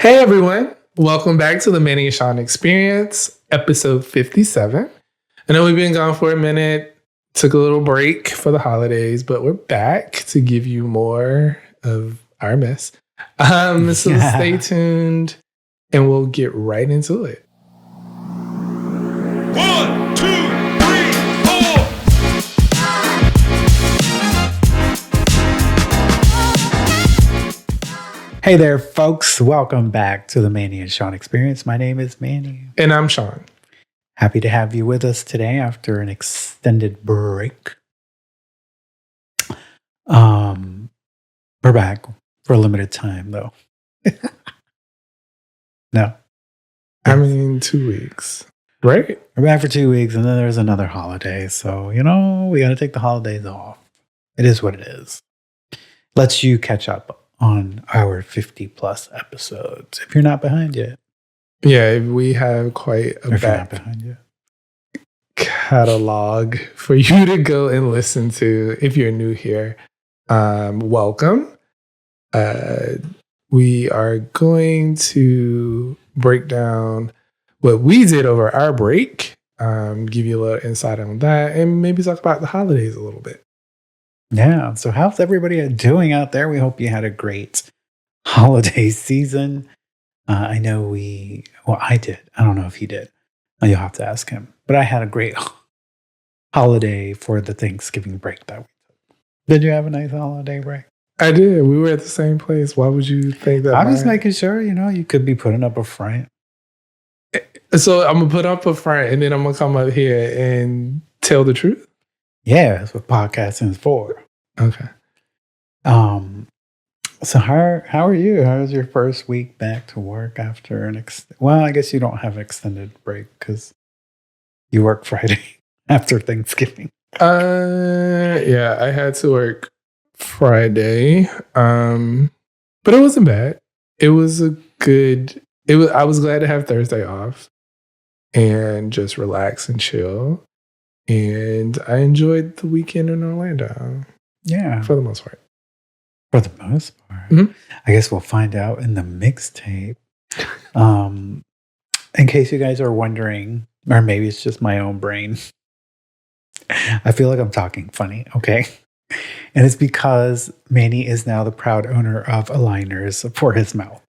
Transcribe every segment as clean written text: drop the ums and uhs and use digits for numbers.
Hey everyone, welcome back to the Manny and Shawn Experience, episode 57. I know we've been gone for a minute, took a little break for the holidays, but we're back to give you more of our mess. So stay tuned and we'll get right into it. 1, 2, 3, 4. Hey there, folks. Welcome back to the Manny and Shawn Experience. My name is Manny. And I'm Shawn. Happy to have you with us today after an extended break. We're back for a limited time, though. No. I mean, 2 weeks, right? We're back for 2 weeks, and then there's another holiday. So, we got to take the holidays off. It is what it is. Lets you catch up on our 50 plus episodes if you're not behind yet. Yeah, we have quite a back catalog for you to go and listen to if you're new here. Welcome. We are going to break down what we did over our break, give you a little insight on that, and maybe talk about the holidays a little bit. Yeah. So how's everybody doing out there? We hope you had a great holiday season. I know I did. I don't know if he did. You'll have to ask him. But I had a great holiday for the Thanksgiving break that we took. Did you have a nice holiday break? I did. We were at the same place. Why would you think that? I'm just making sure, you could be putting up a front. So I'm going to put up a front and then I'm going to come up here and tell the truth? Yeah, that's what podcasting is for. Okay. So how are you? How's your first week back to work after I guess you don't have an extended break because you work Friday after Thanksgiving. Yeah, I had to work Friday. But it wasn't bad. I was glad to have Thursday off and just relax and chill. And I enjoyed the weekend in Orlando. Yeah. For the most part. For the most part. Mm-hmm. I guess we'll find out in the mixtape. In case you guys are wondering, or maybe it's just my own brain. I feel like I'm talking funny, okay? And it's because Manny is now the proud owner of aligners for his mouth.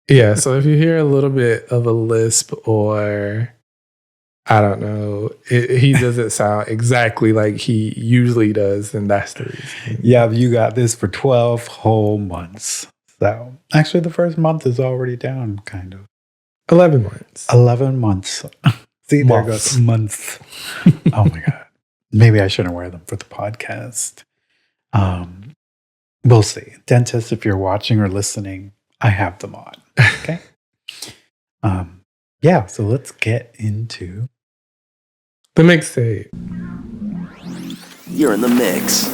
Yeah, so if you hear a little bit of a lisp or I don't know, he doesn't sound exactly like he usually does, then that's the reason. Yeah, you got this for 12 whole months. So actually the first month is already down, kind of. 11 months. 11 months. See, there goes months. Oh my God. Maybe I shouldn't wear them for the podcast. We'll see. Dentist, if you're watching or listening, I have them on. Okay. Yeah, so let's get into the mixtape. You're in the mix.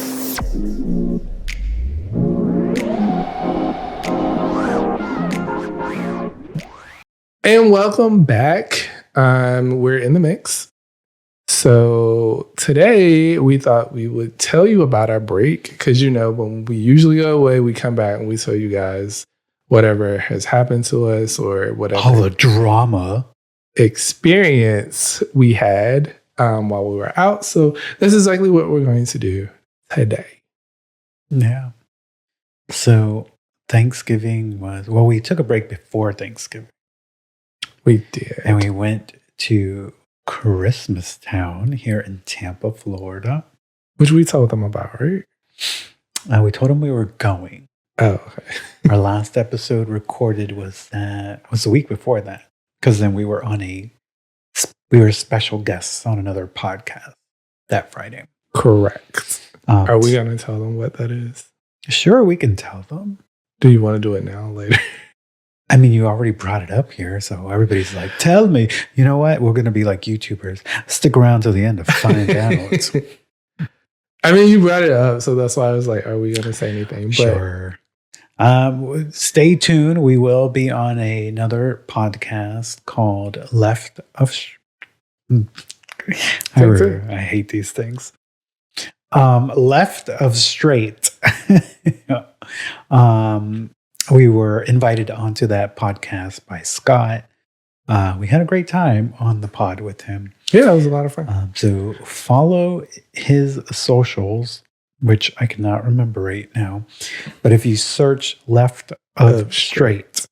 And welcome back. We're in the mix. So today we thought we would tell you about our break because, when we usually go away, we come back and we tell you guys whatever has happened to us or whatever. All the drama experience we had while we were out. So that's exactly what we're going to do today. Yeah. So Thanksgiving we took a break before Thanksgiving. We did. And we went to Christmas Town here in Tampa, Florida. Which we told them about, right? We told them we were going. Oh, okay. Our last episode recorded was the week before that. Because then we were special guests on another podcast that Friday. Correct. Are we going to tell them what that is? Sure, we can tell them. Do you want to do it now or later? I mean, you already brought it up here, so everybody's like, tell me. You know what? We're going to be like YouTubers. Stick around till the end to find out. I mean, you brought it up, so that's why I was like, are we going to say anything? But sure. Stay tuned. We will be on another podcast called Left of... I hate these things. Left of Straight. we were invited onto that podcast by Scott. We had a great time on the pod with him. Yeah, it was a lot of fun. So follow his socials, which I cannot remember right now. But if you search Left of Straight,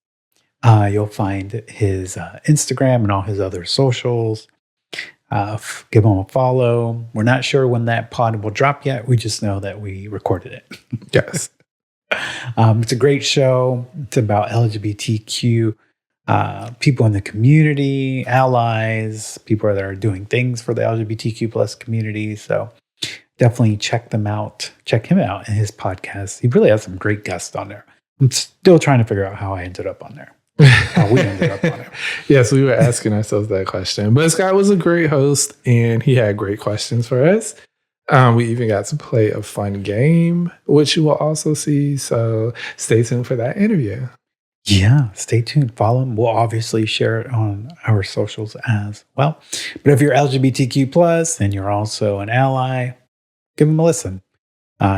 you'll find his Instagram and all his other socials. Give him a follow. We're not sure when that pod will drop yet. We just know that we recorded it. Yes. It's a great show. It's about LGBTQ people in the community, allies, people that are doing things for the LGBTQ plus community. So definitely check them out. Check him out and his podcast. He really has some great guests on there. I'm still trying to figure out how I ended up on there. How we ended up on it. Yes, we were asking ourselves that question. But Scott was a great host and he had great questions for us. We even got to play a fun game, which you will also see. So stay tuned for that interview. Yeah, stay tuned. Follow him. We'll obviously share it on our socials as well. But if you're LGBTQ plus and you're also an ally, give him a listen.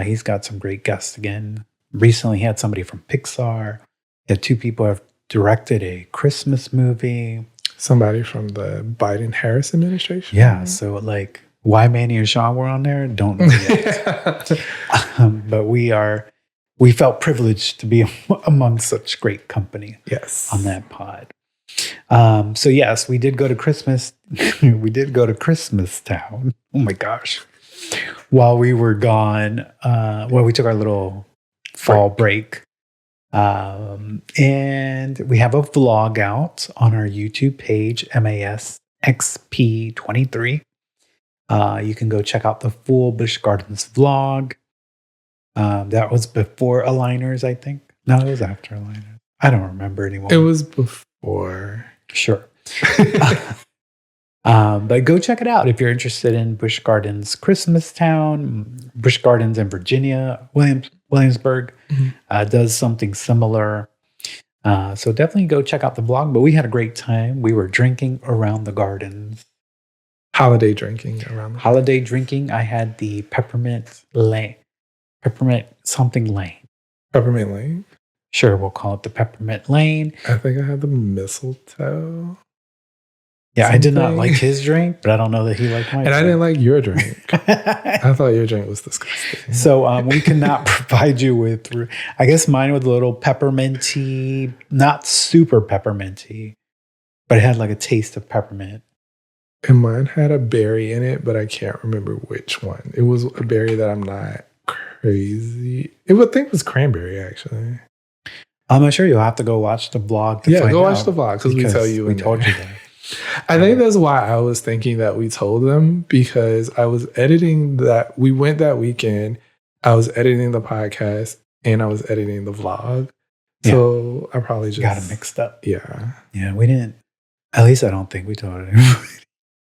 He's got some great guests again. Recently, he had somebody from Pixar. He had two people who have directed a Christmas movie. Somebody from the Biden-Harris administration. Yeah, so like why Manny and Shawn were on there, don't know yet. But we felt privileged to be among such great company. Yes. On that pod. So yes, we did go to Christmas. We did go to Christmas Town. Oh my gosh. While we were gone, we took our little fall break. And we have a vlog out on our YouTube page, MASXP23. You can go check out the full Busch Gardens vlog. That was before Aligners, I think. No, it was after Aligners. I don't remember anymore. It was before. Sure. But go check it out if you're interested in Busch Gardens Christmas Town, Busch Gardens in Virginia, Williamsburg does something similar. So definitely go check out the vlog. But we had a great time. We were drinking around the gardens. Holiday drinking around the Holiday drinking. I had the peppermint something lane. Peppermint Lane. Sure, we'll call it the peppermint lane. I think I had the mistletoe. Yeah, I did not like his drink, but I don't know that he liked mine. And I didn't like your drink. I thought your drink was disgusting. So we cannot provide you with, I guess mine was a little pepperminty, not super pepperminty, but it had like a taste of peppermint. And mine had a berry in it, but I can't remember which one. It was a berry that I'm not crazy. I think it was cranberry, actually. I'm sure you'll have to go watch the vlog. Go watch the vlog because we tell you. We told you that. I think that's why I was thinking that we told them, because I was editing that. We went that weekend. I was editing the podcast and I was editing the vlog. Yeah. So I probably just got it mixed up. Yeah. Yeah, we didn't. At least I don't think we told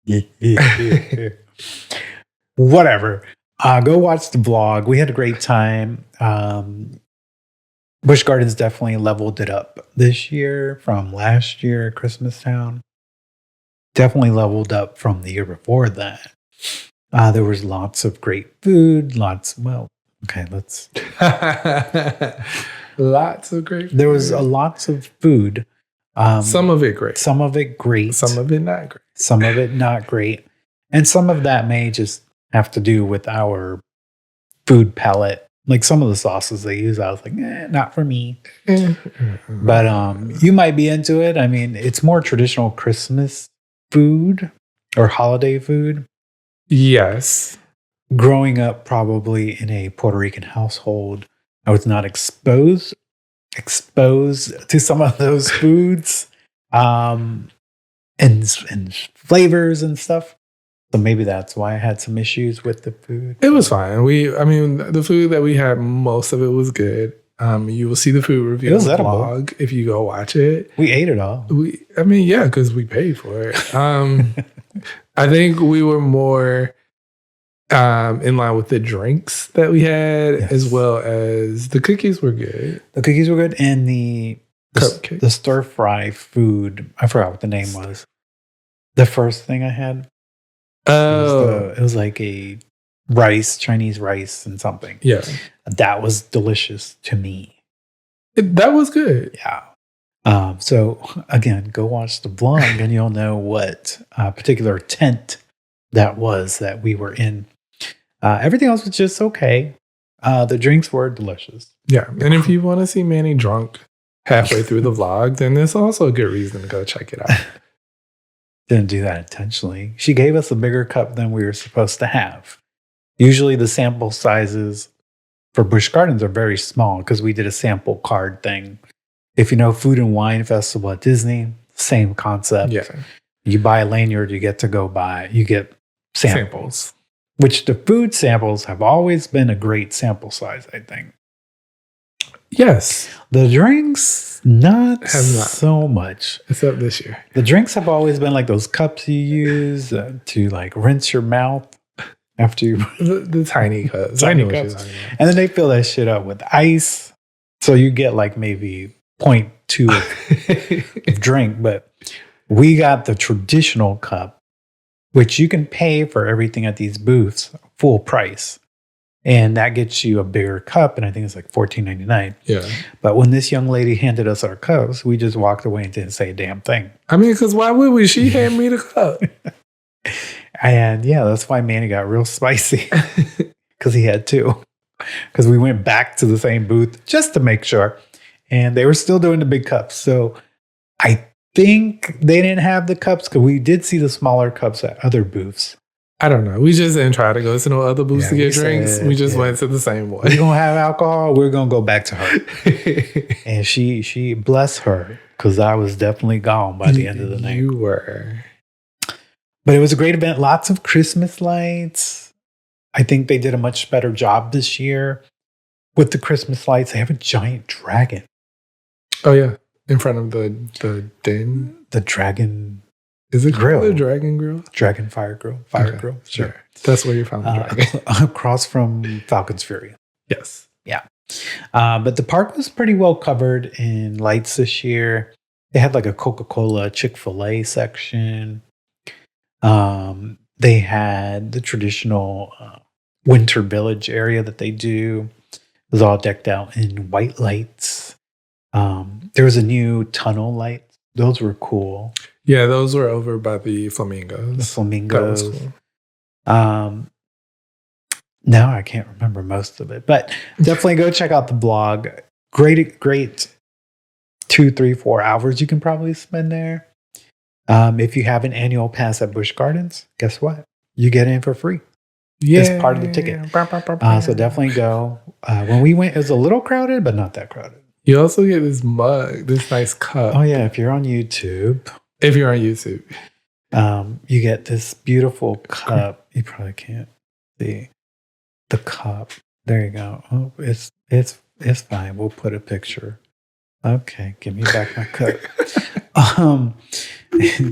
it. Whatever. Go watch the vlog. We had a great time. Busch Gardens definitely leveled it up this year from last year, Christmas Town. Definitely leveled up from the year before that. There was lots of great food. Lots of great food. There was lots of food. Some of it great. Some of it great. Some of it not great. Some of it not great. And some of that may just have to do with our food palette. Like some of the sauces they use, I was like, not for me. But you might be into it. I mean, it's more traditional Christmas food or holiday food. Yes. Growing up probably in a Puerto Rican household, I was not exposed to some of those foods and flavors and stuff. So maybe that's why I had some issues with the food. It was fine. The food that we had, most of it was good. You will see the food review on the vlog if you go watch it. We ate it all. Because we paid for it. I think we were more in line with the drinks that we had, as well as the cookies were good. The cookies were good, and the cupcakes. The stir fry food. I forgot what the name was. The first thing I had. Oh, it was like a Chinese rice and something. Yeah. That was delicious to me. That was good. Yeah. So again, go watch the vlog and you'll know what particular tent that was that we were in. Everything else was just okay. The drinks were delicious. Yeah. And if you want to see Manny drunk halfway through the vlog, then there's also a good reason to go check it out. Didn't do that intentionally. She gave us a bigger cup than we were supposed to have. Usually the sample sizes for Busch Gardens are very small because we did a sample card thing. If you know Food and Wine Festival at Disney, same concept. Yeah. You buy a lanyard, you get samples. Which the food samples have always been a great sample size, I think. Yes. The drinks, not Have not. so much. Except this year. The drinks have always been like those cups you use to like rinse your mouth after you. The tiny cups. Tiny I know what cups. you're talking about. And then they fill that shit up with ice. So you get like maybe 0.2 of drink. But we got the traditional cup, which you can pay for everything at these booths full price. And that gets you a bigger cup. And I think it's like $14.99. Yeah. But when this young lady handed us our cups, we just walked away and didn't say a damn thing. I mean, because why would we? She hand me the cup. And yeah, that's why Manny got real spicy because he had two. Because we went back to the same booth just to make sure. And they were still doing the big cups. So I think they didn't have the cups because we did see the smaller cups at other booths. I don't know. We just didn't try to go to no other booths Yeah, to get we drinks. said, We just yeah. went to the same one. We're going to have alcohol. We're going to go back to her. And she bless her because I was definitely gone by the end of the night. You were. But it was a great event. Lots of Christmas lights. I think they did a much better job this year with the Christmas lights. They have a giant dragon. Oh, yeah. In front of the den. The dragon. Is it Grill. the Dragon Grill? Dragon Fire Grill. Fire Okay, Grill. Sure. That's where you found the dragon. Across from Falcon's Fury. Yes. Yeah. But the park was pretty well covered in lights this year. They had like a Coca-Cola, Chick-fil-A section. They had the traditional Winter Village area that they do. It was all decked out in white lights. There was a new tunnel light. Those were cool. Yeah, those were over by the flamingos. The That flamingos. was cool. Now I can't remember most of it, but definitely go check out the blog. Great 2, 3, 4 hours you can probably spend there. If you have an annual pass at Busch Gardens, guess what? You get in for free. Yeah. It's part of the ticket. So definitely go. When we went, it was a little crowded, but not that crowded. You also get this mug, this nice cup. Oh yeah, if you're on YouTube, If you're on YouTube. you get this beautiful cup. You probably can't see the cup. There you go. Oh, it's fine. We'll put a picture. Okay, give me back my cup.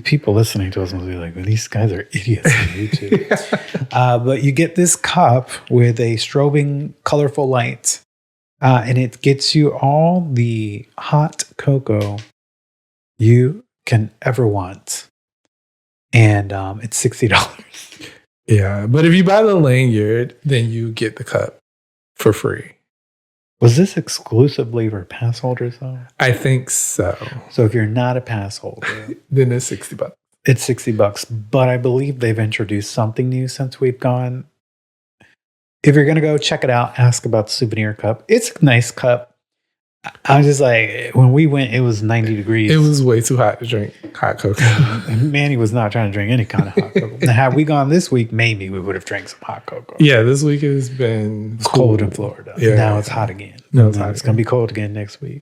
People listening to us must be like, well, these guys are idiots on YouTube. But you get this cup with a strobing, colorful light, and it gets you all the hot cocoa you can ever want. And it's $60. Yeah. But if you buy the lanyard, then you get the cup for free. Was this exclusively for pass holders, though? I think so. So if you're not a pass holder, Then it's $60. it's $60. But I believe they've introduced something new since we've gone. If you're going to go check it out, ask about the souvenir cup. It's a nice cup. I was just like, when we went, it was 90 degrees. It was way too hot to drink hot cocoa. And Manny was not trying to drink any kind of hot cocoa. Now, had we gone this week, maybe we would have drank some hot cocoa. Yeah, this week has been It's cold in Florida. Yeah. Now it's hot again. No, it's hot It's going to again. be cold again next week.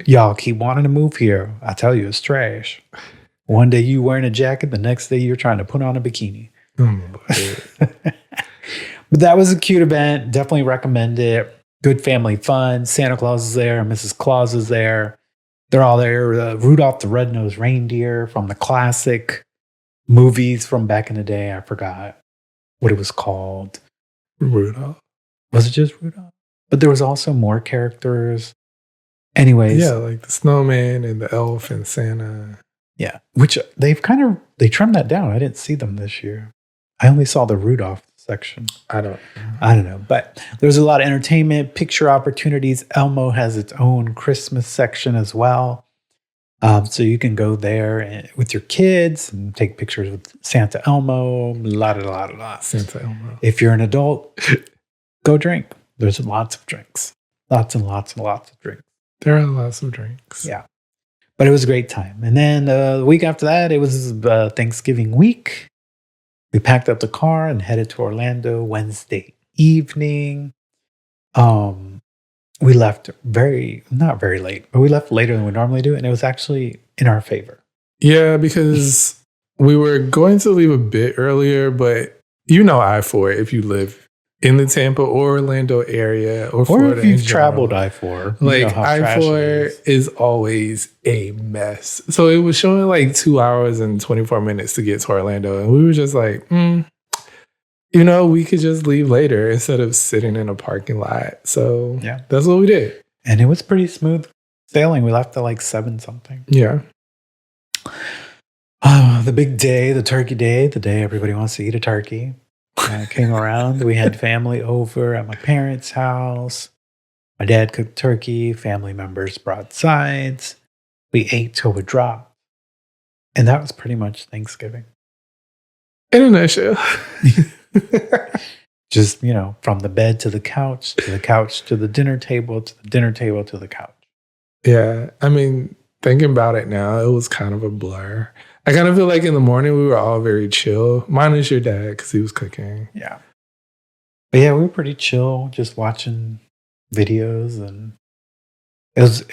Y'all keep wanting to move here. I tell you, it's trash. One day you wearing a jacket, the next day you're trying to put on a bikini. But that was a cute event. Definitely recommend it. Good family fun. Santa Claus is there. Mrs. Claus is there. They're all there. Rudolph the Red-Nosed Reindeer from the classic movies from back in the day. I forgot what it was called. Rudolph. Was it just Rudolph? But there was also more characters. Anyways. Yeah, like the snowman and the elf and Santa. Yeah. Which they trimmed that down. I didn't see them this year. I only saw the Rudolph section. I don't. I don't know, but there's a lot of entertainment, picture opportunities. Elmo has its own Christmas section as well. So you can go there with your kids and take pictures with Santa Elmo, la. Santa Elmo. If you're an adult, go drink. There's lots of drinks. Lots and lots and lots of drinks. There are lots of drinks. Yeah. But it was a great time. And then the week after that, it was Thanksgiving week. We packed up the car and headed to Orlando Wednesday evening. We left not very late, but we left later than we normally do. And it was actually in our favor. Yeah, because we were going to leave a bit earlier, but you know I-4 if you live in the Tampa or Orlando area or Florida if you've in general. traveled I-4. Like, you know how trash it I-4 is always a mess. So it was showing like 2 hours and 24 minutes to get to Orlando. And we were just like, we could just leave later instead of sitting in a parking lot. So yeah, that's what we did. And it was pretty smooth sailing. We left at like 7 something. Yeah. The big day, the turkey day, the day everybody wants to eat a turkey. Came around. We had family over at my parents' house. My dad cooked turkey. Family members brought sides. We ate till we dropped. And that was pretty much Thanksgiving. In a nutshell. Just, from the bed to the couch to the dinner table, to the dinner table to the couch. Yeah. I mean, thinking about it now, it was kind of a blur. I kind of feel like in the morning we were all very chill. Minus your dad because he was cooking. Yeah. But yeah, we were pretty chill, just watching videos. And was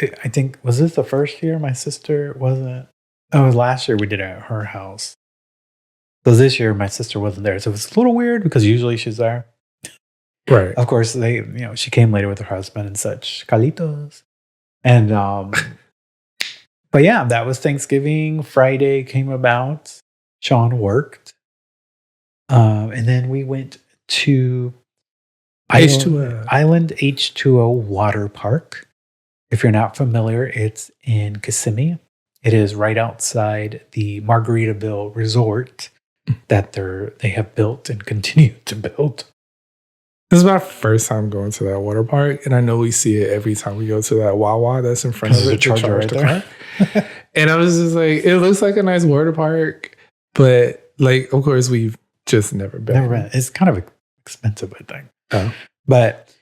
this the first year my sister wasn't? Oh, it was last year we did it at her house. So this year my sister wasn't there. So it was a little weird because usually she's there. Right. Of course, she came later with her husband and such. Carlitos. And, but yeah, that was Thanksgiving. Friday came about. Shawn worked. And then we went to Island H2O Water Park. If you're not familiar, it's in Kissimmee. It is right outside the Margaritaville Resort that they have built and continue to build. This is my first time going to that water park, and I know we see it every time we go to that Wawa that's in front of it to charge the car. And I was just like, it looks like a nice water park, but like, of course, we've just never been. It's kind of expensive, I think. Oh. But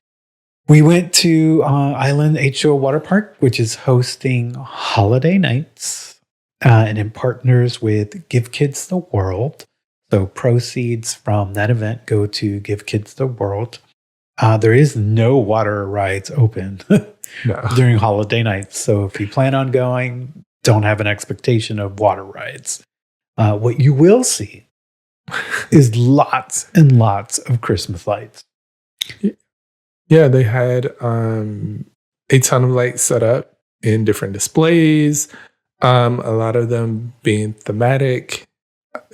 we went to Island H2O Water Park, which is hosting holiday nights, and it partners with Give Kids the World. So proceeds from that event go to Give Kids the World. There is no water rides open during holiday nights. So if you plan on going, don't have an expectation of water rides. What you will see is lots and lots of Christmas lights. Yeah, they had a ton of lights set up in different displays. A lot of them being thematic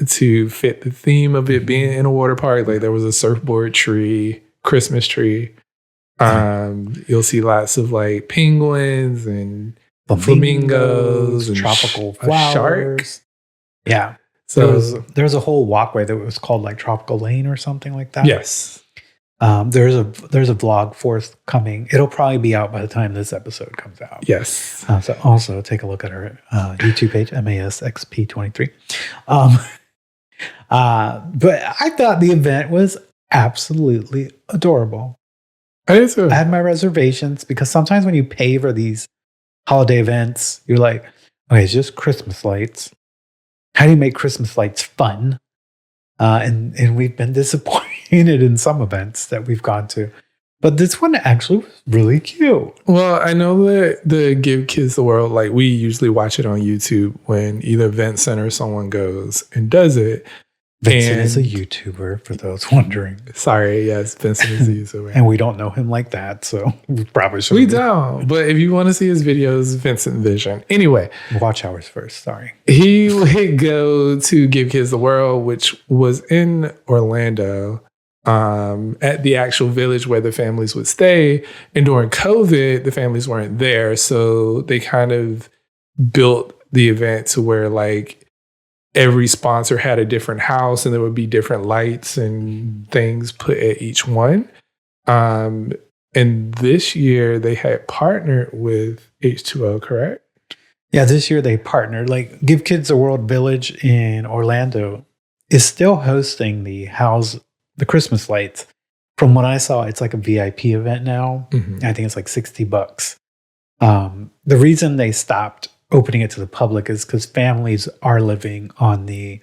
to fit the theme of it being in a water park. Like there was a surfboard tree, Christmas tree. You'll see lots of like penguins and flamingos and tropical flowers. Shark. Yeah. So there was a whole walkway that was called like Tropical Lane or something like that. Yes. There's a vlog forthcoming. It'll probably be out by the time this episode comes out. Yes. So also take a look at our YouTube page, MASXP23. But I thought the event was absolutely adorable. I did too. I had my reservations because sometimes when you pay for these holiday events, you're like, okay, it's just Christmas lights. How do you make Christmas lights fun? And we've been disappointed in some events that we've gone to. But this one actually was really cute. Well, I know that the Give Kids the World, like we usually watch it on YouTube when either Vincent or someone goes and does it. Vincent is a YouTuber, for those wondering. Sorry, yes, Vincent is a YouTuber. And we don't know him like that, so we probably should. We don't. But if you want to see his videos, Vincent Vision. Anyway. Watch ours first, sorry. He would go to Give Kids the World, which was in Orlando, at the actual village where the families would stay. And during COVID, the families weren't there. So they kind of built the event to where like every sponsor had a different house, and there would be different lights and things put at each one. And this year they had partnered with H2O, correct? Yeah, this year they partnered. Like Give Kids a World Village in Orlando is still hosting the Christmas lights. From what I saw, it's like a VIP event now. Mm-hmm. I think it's like $60. The reason they stopped opening it to the public is because families are living on the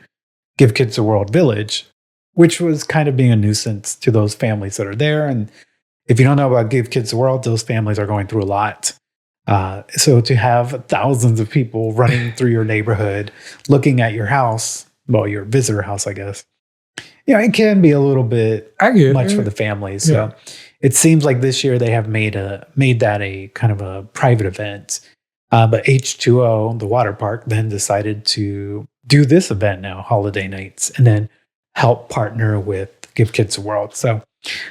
Give Kids a World Village, which was kind of being a nuisance to those families that are there. And if you don't know about Give Kids a World, those families are going through a lot. So to have thousands of people running through your neighborhood, looking at your house, well, your visitor house, I guess, it can be a little bit much for the families. So it seems like this year they have made that a kind of a private event. But H2O, the water park, then decided to do this event now, holiday nights, and then help partner with Give Kids a World. So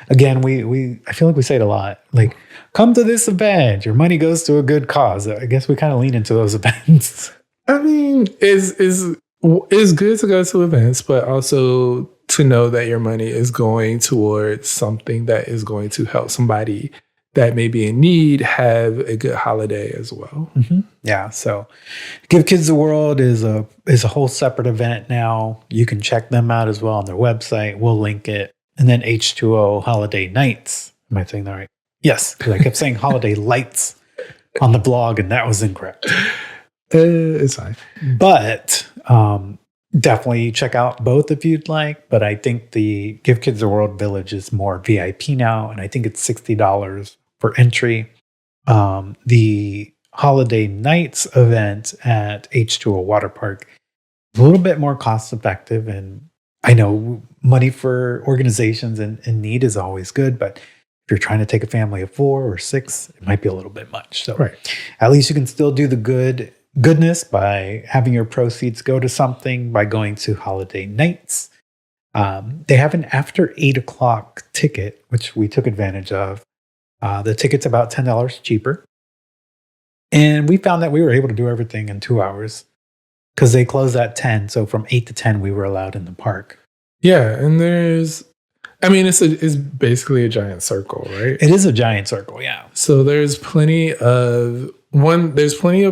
again, I feel like we say it a lot, like, come to this event, your money goes to a good cause. I guess we kind of lean into those events. I mean, it's good to go to events, but also to know that your money is going towards something that is going to help somebody that may be in need have a good holiday as well. Mm-hmm. Yeah. So Give Kids the World is a whole separate event now. You can check them out as well on their website. We'll link it. And then H2O Holiday Nights. Am I saying that right? Yes, because I kept saying Holiday Lights on the blog, and that was incorrect. It's fine. But definitely check out both if you'd like. But I think the Give Kids the World Village is more VIP now, and I think it's $60 for entry. The Holiday Nights event at H2O Water Park is a little bit more cost effective, and I know money for organizations in need is always good, but if you're trying to take a family of 4 or 6, it might be a little bit much. So at least you can still do the goodness by having your proceeds go to something by going to Holiday Nights. They have an after 8 o'clock ticket, which we took advantage of. The ticket's about $10 cheaper. And we found that we were able to do everything in 2 hours because they closed at 10. So from 8 to 10, we were allowed in the park. Yeah. And it's basically a giant circle, right? It is a giant circle. Yeah. So there's plenty of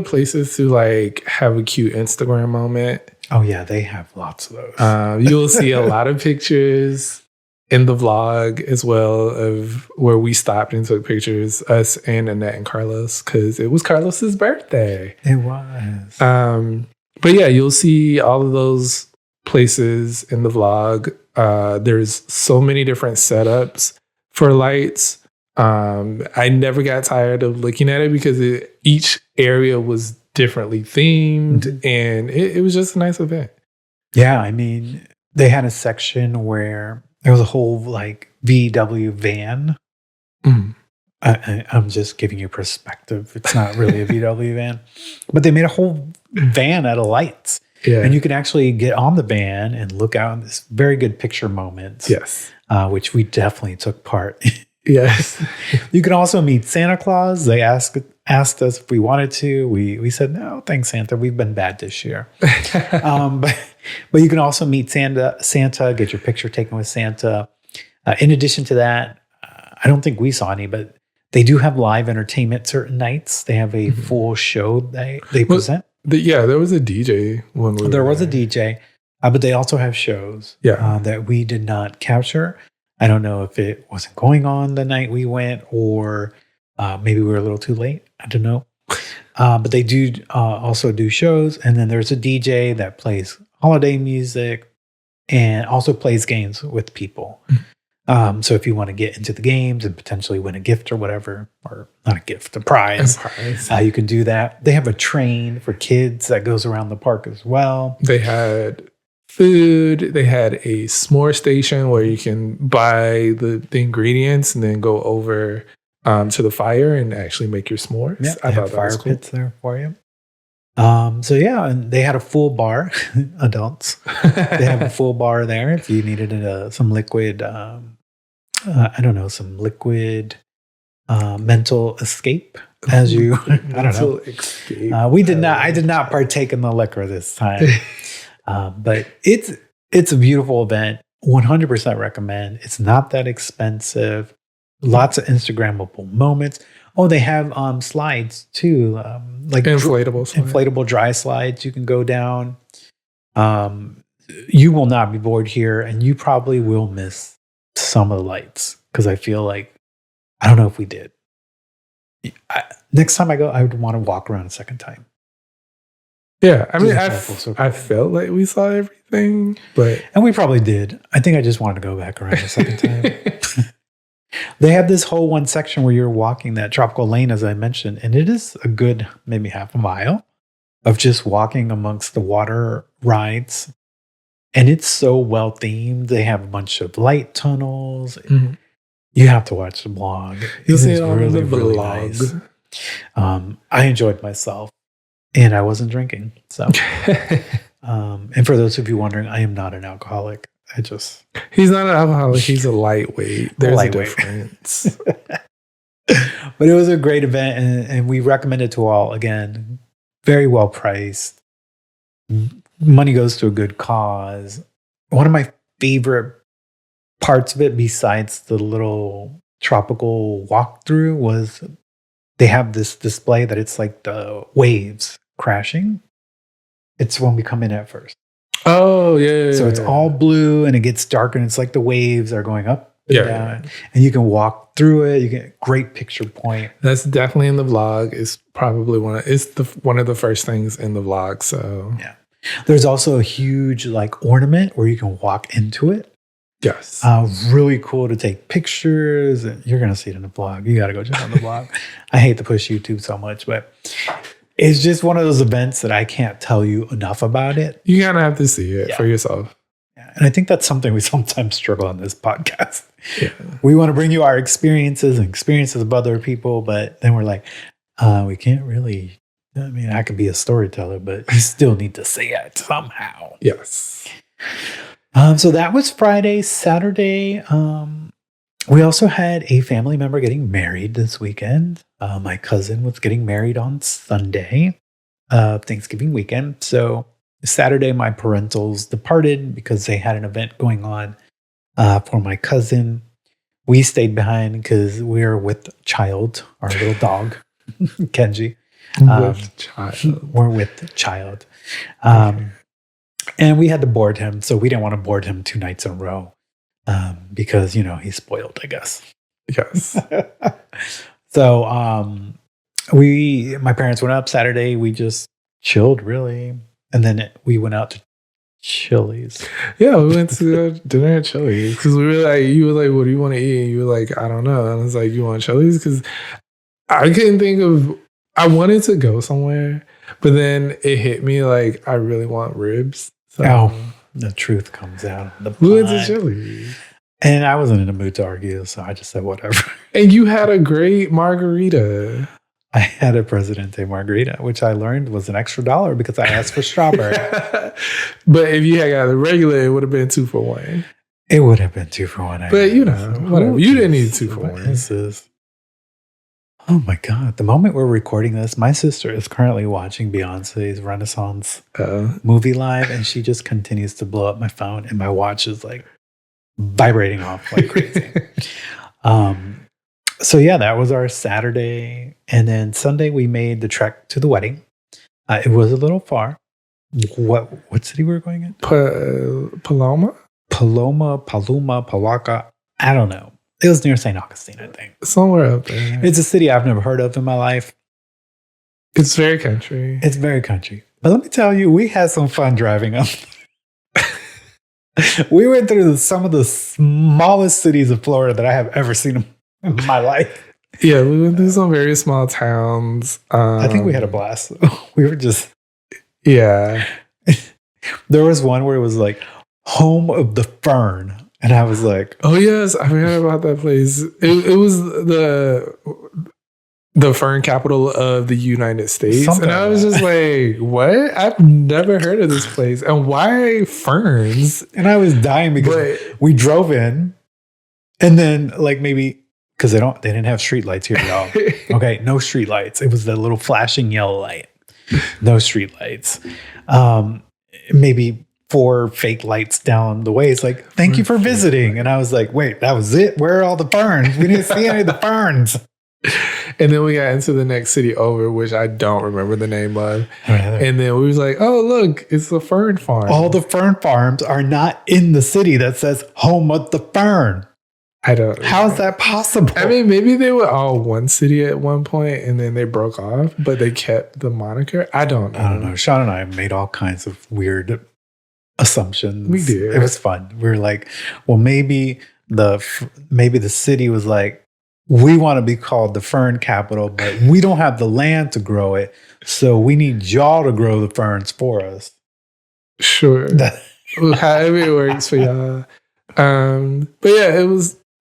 places to like have a cute Instagram moment. Oh yeah. They have lots of those. You'll see a lot of pictures in the vlog as well of where we stopped and took pictures, us and Annette and Carlos, because it was Carlos's birthday. It was. But yeah, you'll see all of those places in the vlog. There's so many different setups for lights. I never got tired of looking at it because each area was differently themed, and it was just a nice event. Yeah, I mean, they had a section where there was a whole like VW van. I'm just giving you perspective. It's not really a VW van, but they made a whole van out of lights. Yeah. And you can actually get on the van and look out in this very good picture moments. Yes. Which we definitely took part. Yes. You can also meet Santa Claus. They asked us if we wanted to. We said, no, thanks, Santa. We've been bad this year. But you can also meet Santa, get your picture taken with Santa. In addition to that, I don't think we saw any, but they do have live entertainment certain nights. They have a full show they present. There was a DJ when we There was a DJ, but they also have shows that we did not capture. I don't know if it wasn't going on the night we went or maybe we were a little too late. I don't know. But they do also do shows. And then there's a DJ that plays holiday music and also plays games with people. So if you want to get into the games and potentially win a gift or whatever, or not a gift, a prize. You can do that. They have a train for kids that goes around the park as well. They had food. They had a s'more station where you can buy the ingredients and then go over to the fire and actually make your s'mores. Yeah, I thought fire pits there for you. And they had a full bar, adults. They have a full bar there if you needed some liquid. Some liquid mental escape. As you, I don't know. Escape. I did not partake in the liquor this time. But it's a beautiful event. 100% recommend. It's not that expensive. Lots of Instagrammable moments. Oh, they have slides too, like inflatable dry slides you can go down. You will not be bored here, and you probably will miss some of the lights because I feel like, I don't know if we did. Next time I go, I would want to walk around a second time. Yeah, I mean, I felt like we saw everything, and we probably did. I think I just wanted to go back around a second time. They have this whole one section where you're walking that tropical lane, as I mentioned, and it is a good maybe half a mile of just walking amongst the water rides. And it's so well themed. They have a bunch of light tunnels. Mm-hmm. You have to watch the vlog. You'll see it on the vlog. Nice. I enjoyed myself, and I wasn't drinking. So, and for those of you wondering, I am not an alcoholic. He's not an alcoholic. He's a lightweight. There's a difference. But it was a great event, and we recommend it to all. Again, very well priced. Money goes to a good cause. One of my favorite parts of it, besides the little tropical walkthrough, was they have this display that it's like the waves crashing. It's when we come in at first. Oh, yeah. So it's all blue and it gets darker and it's like the waves are going up and down. And you can walk through it. You get a great picture point. That's definitely in the vlog. It's probably one of the first things in the vlog. So yeah. There's also a huge like ornament where you can walk into it. Yes. Really cool to take pictures. And you're going to see it in the vlog. You got to go check out the vlog. I hate to push YouTube so much, but it's just one of those events that I can't tell you enough about it. You kind of have to see it for yourself. Yeah. And I think that's something we sometimes struggle on this podcast. Yeah. We want to bring you our experiences and experiences of other people, but then we're like, we can't really, I mean, I could be a storyteller, but you still need to say it somehow. Yes. So that was Friday. Saturday, we also had a family member getting married this weekend. My cousin was getting married on Sunday, Thanksgiving weekend. So Saturday, my parentals departed because they had an event going on for my cousin. We stayed behind because we were with child, our little dog, Kenji. We're with child. And we had to board him. So we didn't want to board him 2 nights in a row because, he's spoiled, I guess. Yes. So my parents went up Saturday. We just chilled, really. And then we went out to Chili's. Yeah, we went to dinner at Chili's because we were like, you were like, what do you want to eat? And you were like, I don't know. And I was like, you want Chili's? Because I couldn't think of, I wanted to go somewhere, but then it hit me like, I really want ribs. So the truth comes out. We went to Chili's. And I wasn't in the mood to argue, so I just said whatever. And you had a great margarita. I had a Presidente margarita, which I learned was an extra $1 because I asked for strawberry. But if you had got the regular, it would have been 2 for $1. It would have been 2 for $1. But whatever. You didn't need 2 for $1. Oh my God. The moment we're recording this, my sister is currently watching Beyonce's Renaissance movie live, and she just continues to blow up my phone, and my watch is like vibrating off like crazy. So yeah, that was our Saturday. And then Sunday we made the trek to the wedding. It was a little far. What city were we going in? Paloma, Palaca. I don't know. It was near St. Augustine, I think. Somewhere up there. It's a city I've never heard of in my life. It's very country. It's very country. But let me tell you, we had some fun driving up. We went through some of the smallest cities of Florida that I have ever seen in my life. Yeah, we went through some very small towns. I think we had a blast. We were just... Yeah. There was one where it was like, home of the fern. And I was like... Oh, yes. I forgot about that place. It was the fern capital of the United States. Something and I was just like, what? I've never heard of this place. And why ferns? And I was dying because we drove in and then like maybe... Because they didn't have street lights here, y'all. Okay, no street lights. It was the little flashing yellow light. No street lights. Maybe 4 fake lights down the way. It's like, thank you for visiting. And I was like, wait, that was it? Where are all the ferns? We didn't see any of the ferns. And then we got into the next city over, which I don't remember the name of. And then we was like, oh, look, it's a fern farm. All the fern farms are not in the city that says home of the fern. I don't know. How is that possible? I mean, maybe they were all one city at one point and then they broke off, but they kept the moniker. I don't know. Sean and I made all kinds of weird assumptions. We did. It was fun. We were like, well, maybe the city was like, we want to be called the fern capital, but we don't have the land to grow it. So we need y'all to grow the ferns for us. Sure. However it works for y'all. But yeah,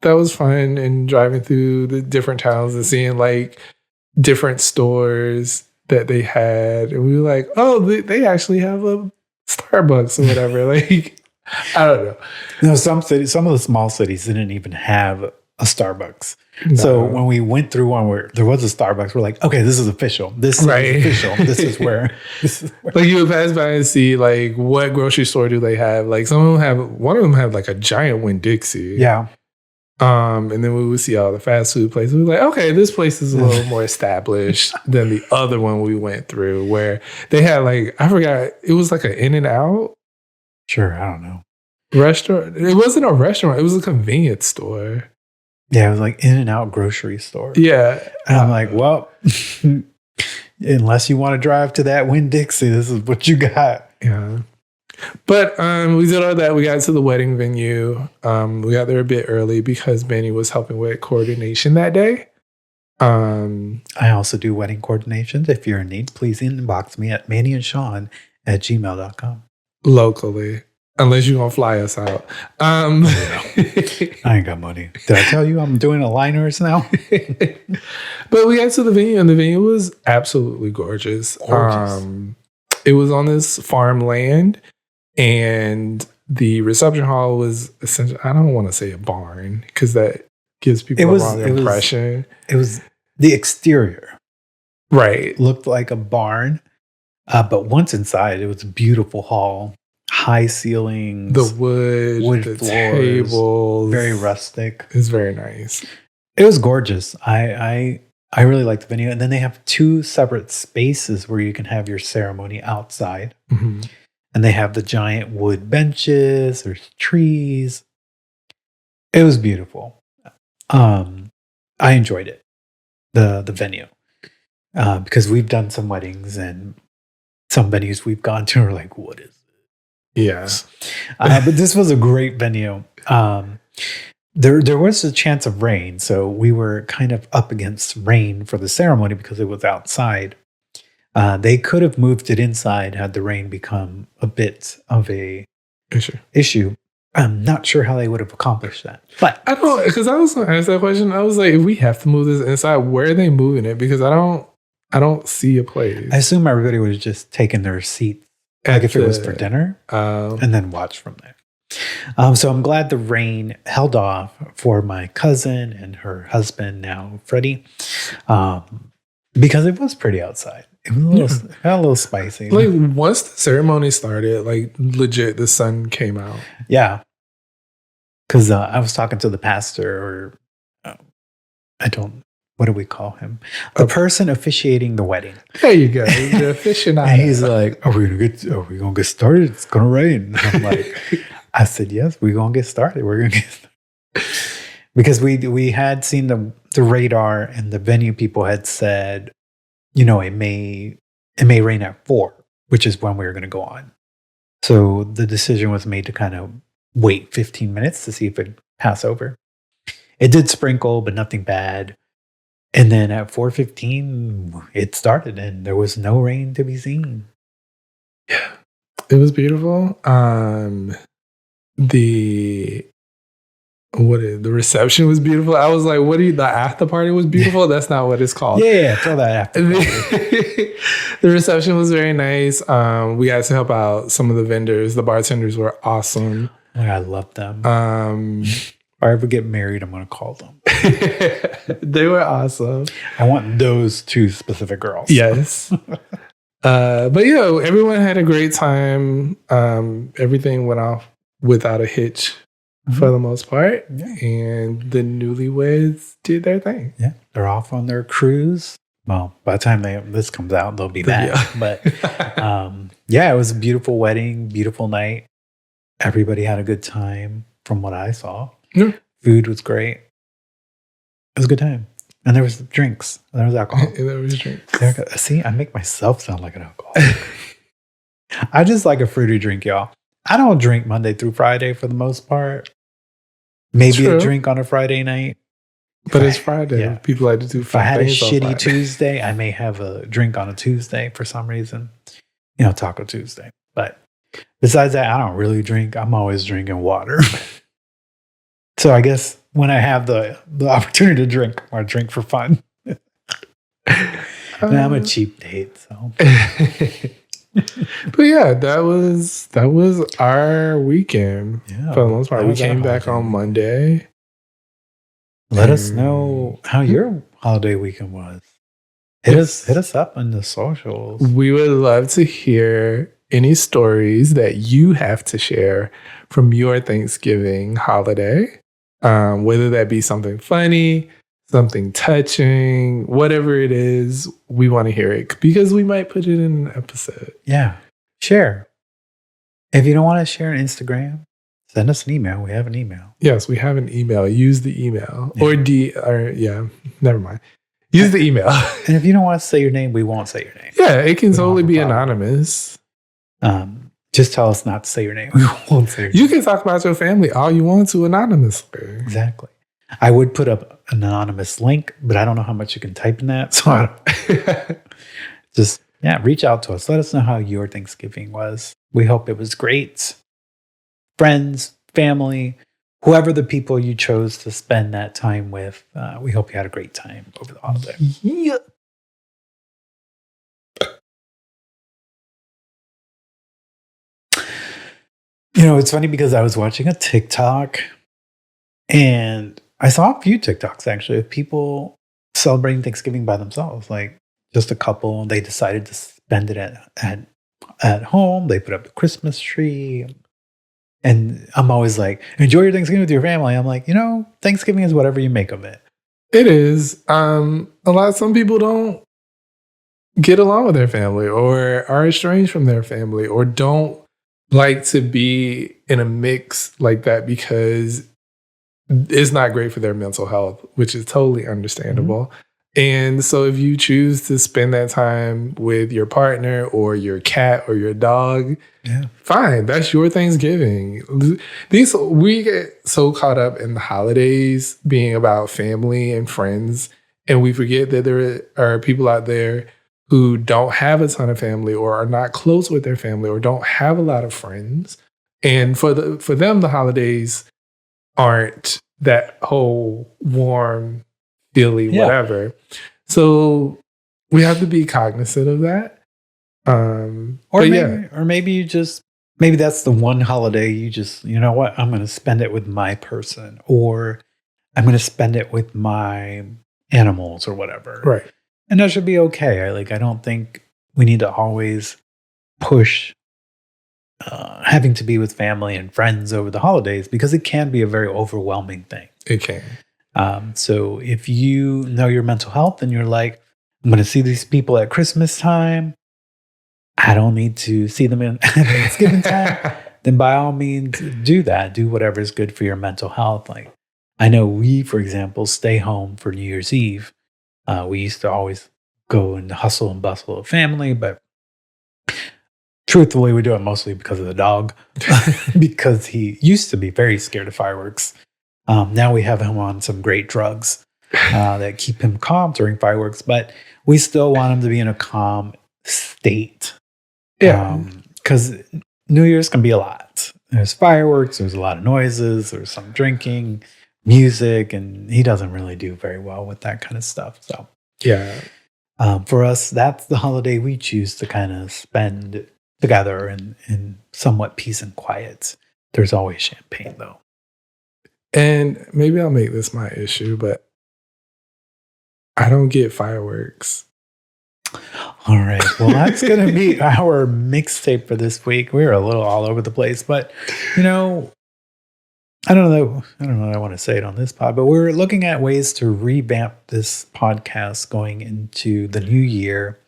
that was fun, and driving through the different towns and seeing like different stores that they had. And we were like, oh, they actually have a Starbucks or whatever. Like, I don't know. No, some of the small cities didn't even have a Starbucks. No. So when we went through one where there was a Starbucks, we're like, okay, this is official. This is official. This is where. Like you would pass by and see like what grocery store do they have? Like one of them had like a giant Winn-Dixie. Yeah. And then we would see all the fast food places. We were like, okay, this place is a little more established than the other one we went through, where they had like, I forgot, it was like an In-N-Out. Sure, I don't know. Restaurant. It wasn't a restaurant. It was a convenience store. Yeah, it was like In-N-Out grocery store. Yeah. And I'm like, well, unless you want to drive to that Winn-Dixie, this is what you got. Yeah. But we did all that. We got to the wedding venue. We got there a bit early because Manny was helping with coordination that day. I also do wedding coordinations. If you're in need, please inbox me at mannyandsean@gmail.com. Locally. Unless you're going to fly us out. I ain't got money. Did I tell you I'm doing aligners now? But we got to the venue, and the venue was absolutely gorgeous. It was on this farmland, and the reception hall was essentially, I don't want to say a barn, because that gives people the wrong impression. It was the exterior. Right. Looked like a barn. But once inside, it was a beautiful hall. High ceilings, the wood the floors, tables, very rustic. It's very nice. It was gorgeous. I really liked the venue, and then they have 2 separate spaces where you can have your ceremony outside, and they have the giant wood benches. There's trees. It was beautiful. I enjoyed it, the venue, because we've done some weddings and some venues we've gone to are like, what is? Yes. But this was a great venue. There was a chance of rain, so we were kind of up against rain for the ceremony because it was outside. They could have moved it inside had the rain become a bit of a issue. I'm not sure how they would have accomplished that. But I don't, because I was going to ask that question. I was like, if we have to move this inside, where are they moving it? Because I don't see a place. I assume everybody was just taking their seat. Like if it was for dinner, and then watch from there. So I'm glad the rain held off for my cousin and her husband, now Freddie, because it was pretty outside. It was got a little spicy. Like once the ceremony started, like legit, the sun came out. Yeah, because I was talking to the pastor, or what do we call him? The person officiating the wedding. There you go. The aficionado. And he's like, are we gonna get started? It's gonna rain. And I'm like, I said, yes, we're gonna get started. We're gonna get started. Because we had seen the radar, and the venue people had said, it may rain at 4, which is when we were gonna go on. So the decision was made to kind of wait 15 minutes to see if it'd pass over. It did sprinkle, but nothing bad. And then at 4:15, it started, and there was no rain to be seen. Yeah, it was beautiful. The reception was beautiful. I was like, the after party was beautiful? That's not what it's called. Yeah, throw that after party. The reception was very nice. We got to help out some of the vendors. The bartenders were awesome. I love them. If I ever get married, I'm going to call them. They were awesome. I want those 2 specific girls. Yes. But yeah, everyone had a great time. Everything went off without a hitch for the most part. Yeah. And the newlyweds did their thing. Yeah. They're off on their cruise. Well, by the time this comes out, they'll be back. Yeah. But yeah, it was a beautiful wedding, beautiful night. Everybody had a good time from what I saw. Yeah. Food was great. It was a good time. And there was drinks. There was alcohol. And there was drinks. See, I make myself sound like an alcoholic. I just like a fruity drink, y'all. I don't drink Monday through Friday for the most part. Maybe True. a drink on a Friday night. But it's Friday. Yeah. People like to do If I had a things on shitty Friday. Tuesday, I may have a drink on a Tuesday for some reason. You know, Taco Tuesday. But besides that, I don't really drink. I'm always drinking water. So I guess when I have the opportunity to drink, I drink for fun. And I'm a cheap date, so. But yeah, that was our weekend Yeah, for the most part. that We was our came back holiday on Monday. Let us know how your holiday weekend was. Hit us up on the socials. We would love to hear any stories that you have to share from your Thanksgiving holiday, whether that be something funny, something touching, whatever it is. We want to hear it because we might put it in an episode. Yeah, share. If you don't want to share on Instagram, send us an email. We have an email. Yes, we have an email. Use the email Yeah. never mind. Use the email. And if you don't want to say your name, we won't say your name. Yeah, it can We don't totally have a be problem. anonymous. Just tell us not to say your name. We won't say your name. You can talk about your family all you want to anonymously. Exactly. I would put up an anonymous link, but I don't know how much you can type in that. So I don't, just, reach out to us. Let us know how your Thanksgiving was. We hope it was great. Friends, family, whoever the people you chose to spend that time with, we hope you had a great time over the holiday. Yeah. You know, it's funny because I was watching a TikTok and I saw a few TikToks actually of people celebrating Thanksgiving by themselves. Like just a couple, they decided to spend it at home. They put up the Christmas tree. And I'm always like, enjoy your Thanksgiving with your family. I'm like, Thanksgiving is whatever you make of it. It is. Some people don't get along with their family or are estranged from their family or don't like to be in a mix like that because it's not great for their mental health, which is totally understandable. And so if you choose to spend that time with your partner or your cat or your dog, fine, that's your Thanksgiving. We get so caught up in the holidays being about family and friends, and we forget that there are people out there who don't have a ton of family or are not close with their family or don't have a lot of friends. And for them, the holidays aren't that whole warm, feely, whatever. So we have to be cognizant of that. Or maybe that's the one holiday you just, you know what, I'm going to spend it with my person, or I'm going to spend it with my animals or whatever. Right. And that should be okay. I don't think we need to always push having to be with family and friends over the holidays because it can be a very overwhelming thing. It can. So if you know your mental health and you're like, I'm going to see these people at Christmas time, I don't need to see them at Thanksgiving time, then by all means do that. Do whatever is good for your mental health. Like I know we, for example, stay home for New Year's Eve. We used to always go in the hustle and bustle of family, but truthfully, we do it mostly because of the dog, because he used to be very scared of fireworks. Now we have him on some great drugs that keep him calm during fireworks, but we still want him to be in a calm state. Because New Year's can be a lot. There's fireworks, there's a lot of noises, there's some drinking, music, and he doesn't really do very well with that kind of stuff. So, for us, that's the holiday we choose to kind of spend together in somewhat peace and quiet. There's always champagne, though. And maybe I'll make this my issue, but I don't get fireworks. All right. Well, that's going to be our mixtape for this week. We're a little all over the place, but you know, I don't know. I don't know what I want to say it on this pod, but we're looking at ways to revamp this podcast going into the new year.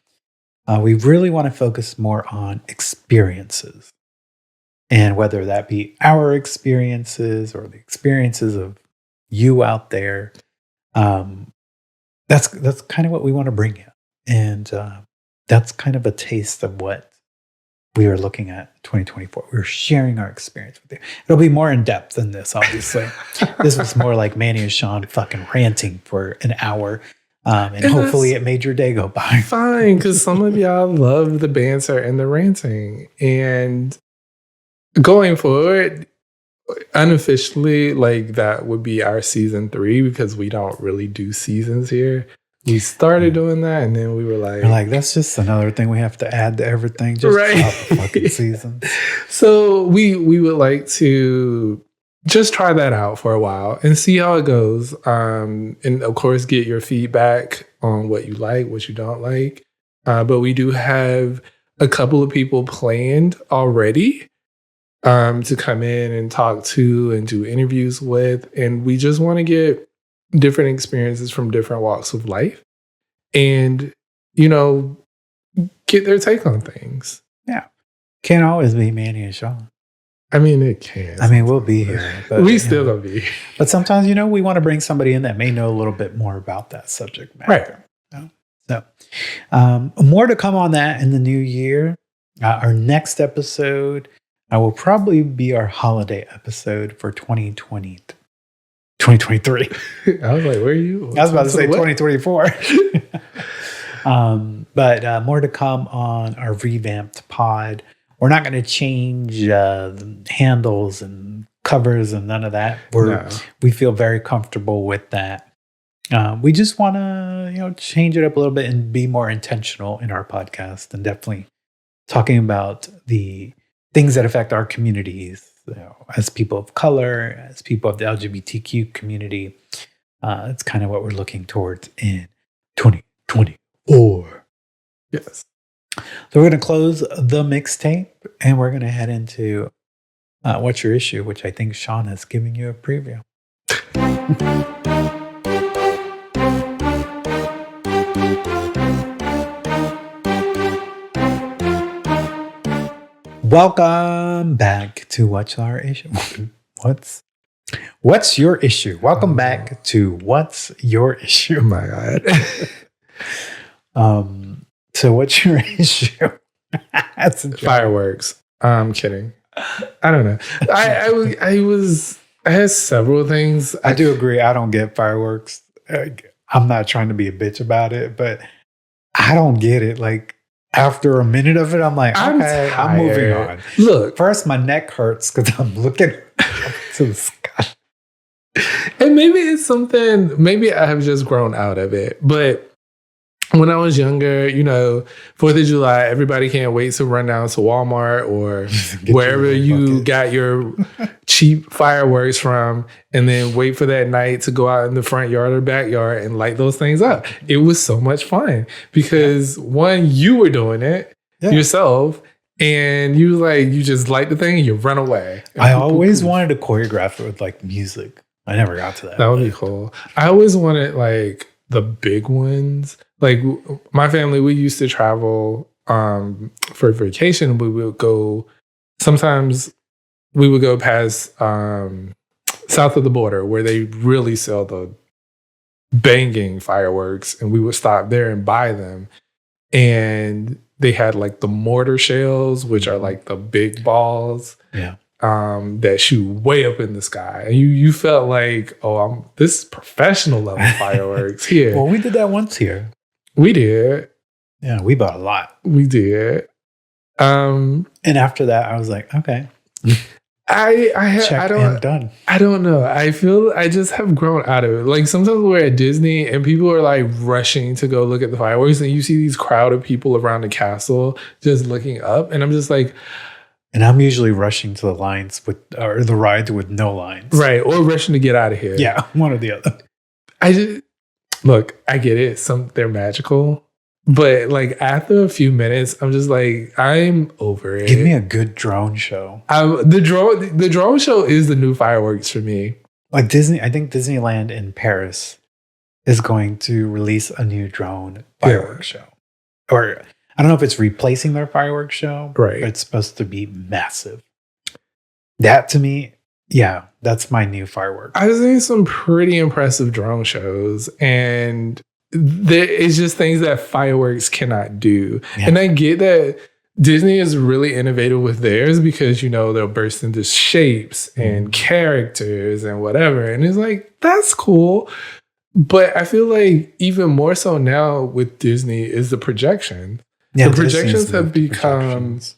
We really want to focus more on experiences, and whether that be our experiences or the experiences of you out there. That's kind of what we want to bring you, and that's kind of a taste of what we are looking at 2024. We're sharing our experience with you. It'll be more in depth than this, obviously. This was more like Manny and Shawn fucking ranting for an hour. And hopefully it made your day go by. Fine, because some of y'all love the banter and the ranting. And going forward, unofficially, like that would be our season 3 because we don't really do seasons here. We started doing that, and then we were like, that's just another thing we have to add to everything. Just right. drop the fucking season. So we would like to just try that out for a while and see how it goes. And of course, get your feedback on what you like, what you don't like. But we do have a couple of people planned already to come in and talk to and do interviews with. And we just want to get different experiences from different walks of life and, you know, get their take on things. Yeah. Can't always be Manny and Shawn. I mean, it can. I mean, we'll be here. But, we still gonna be. But sometimes, you know, we want to bring somebody in that may know a little bit more about that subject matter. Right. So more to come on that in the new year. Our next episode will probably be our holiday episode for 2020. 2023. I was like, where are you? I was about to say 2024. But more to come on our revamped pod. We're not going to change the handles and covers and none of that. We feel very comfortable with that. We just want to, you know, change it up a little bit and be more intentional in our podcast, and definitely talking about the things that affect our communities. You know, as people of color, as people of the LGBTQ community. It's kind of what we're looking towards in 2024. Yes. So we're going to close the mixtape and we're going to head into What's Your Issue, which I think Shawn has given you a preview. Welcome back to What's Our Issue? What's your issue? Welcome back to What's Your Issue? Oh my God. So what's your issue? That's fireworks. I'm kidding. I don't know. I had several things. I do agree. I don't get fireworks. I'm not trying to be a bitch about it, but I don't get it. Like, after a minute of it, I'm like, okay, I'm moving on. Look, first my neck hurts because I'm looking to the sky. And maybe it's something, maybe I have just grown out of it. But when I was younger, you know, 4th of July, everybody can't wait to run down to Walmart or wherever you got your cheap fireworks from, and then wait for that night to go out in the front yard or backyard and light those things up. It was so much fun because one, you were doing it yourself, and you just light the thing and you run away. I always wanted to choreograph it with like music. I never got to that. That would be cool. I always wanted like the big ones. Like my family, we used to travel for vacation. We would go, sometimes we would go past south of the border where they really sell the banging fireworks, and we would stop there and buy them. And they had like the mortar shells, which are like the big balls. Yeah. That shoot way up in the sky. And you felt like, oh, this is professional level fireworks here. Well, we did that once here. We did. Yeah, we bought a lot. We did. And after that, I was like, okay. I don't know. I feel I just have grown out of it. Like sometimes we're at Disney and people are like rushing to go look at the fireworks, and you see these crowd of people around the castle just looking up, and I'm just like. And I'm usually rushing to the lines or the rides with no lines. Right. Or rushing to get out of here. Yeah. One or the other. Look, I get it. They're magical, But like after a few minutes, I'm just like, I'm over it. Give me a good drone show. The drone show is the new fireworks for me. Like Disney, I think Disneyland in Paris is going to release a new drone fireworks show. Or I don't know if it's replacing their fireworks show, Right. but it's supposed to be massive. That to me, yeah, that's my new firework. I've seen some pretty impressive drone shows, and it's just things that fireworks cannot do. Yeah. And I get that Disney is really innovative with theirs because, you know, they'll burst into shapes and characters and whatever. And it's like, that's cool. But I feel like even more so now with Disney is the projection. Yeah, the projections Disney's have moved to become projections.